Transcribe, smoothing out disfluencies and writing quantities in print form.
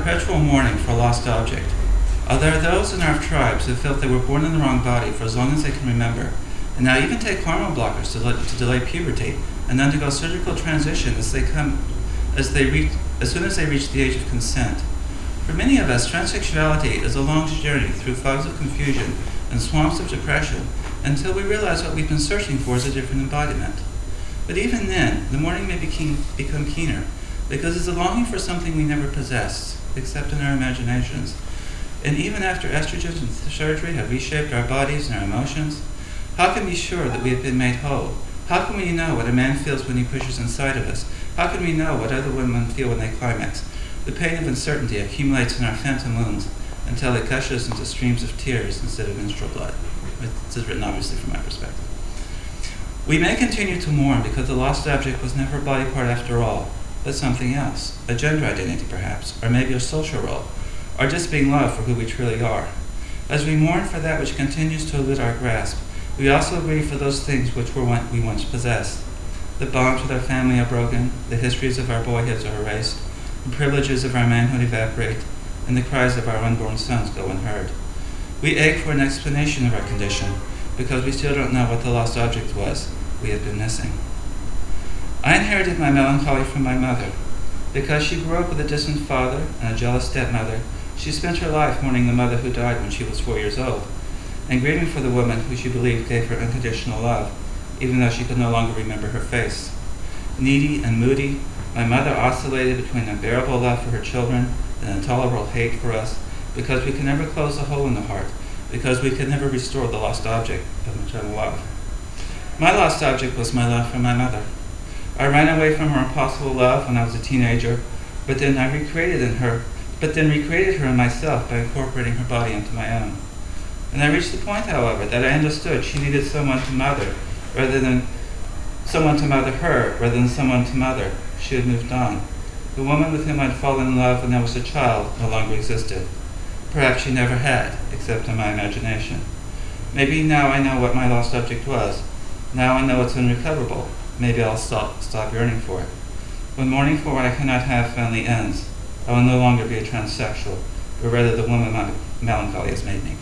perpetual mourning for a lost object. There are those in our tribes who felt they were born in the wrong body for as long as they can remember, and now even take hormone blockers to delay puberty and undergo surgical transition as soon as they reach the age of consent. For many of us, transsexuality is a long journey through fogs of confusion and swamps of depression until we realize what we've been searching for is a different embodiment. But even then, the mourning may become keener, because it's a longing for something we never possessed, except in our imaginations. And even after estrogen and surgery have reshaped our bodies and our emotions, how can we be sure that we have been made whole? How can we know what a man feels when he pushes inside of us? How can we know what other women feel when they climax? The pain of uncertainty accumulates in our phantom wounds until it gushes into streams of tears instead of menstrual blood. This is written obviously from my perspective. We may continue to mourn because the lost object was never a body part after all, but something else, a gender identity perhaps, or maybe a social role, or just being loved for who we truly are. As we mourn for that which continues to elude our grasp, we also grieve for those things which we once possessed. The bonds with our family are broken, the histories of our boyhoods are erased, the privileges of our manhood evaporate, and the cries of our unborn sons go unheard. We ache for an explanation of our condition, because we still don't know what the lost object was we had been missing. I inherited my melancholy from my mother. Because she grew up with a distant father and a jealous stepmother, she spent her life mourning the mother who died when she was 4 years old, and grieving for the woman who she believed gave her unconditional love, even though she could no longer remember her face. Needy and moody, my mother oscillated between unbearable love for her children and intolerable hate for us, because we could never close the hole in the heart, because we could never restore the lost object of maternal love. My lost object was my love for my mother. I ran away from her impossible love when I was a teenager, but then recreated her in myself by incorporating her body into my own. And I reached the point, however, that I understood she needed someone to mother her, rather than someone to mother. She had moved on. The woman with whom I'd fallen in love when I was a child no longer existed. Perhaps she never had, except in my imagination. Maybe now I know what my lost object was. Now I know it's unrecoverable. Maybe I'll stop yearning for it. When mourning for what I cannot have finally ends, I will no longer be a transsexual, but rather the woman my melancholy has made me.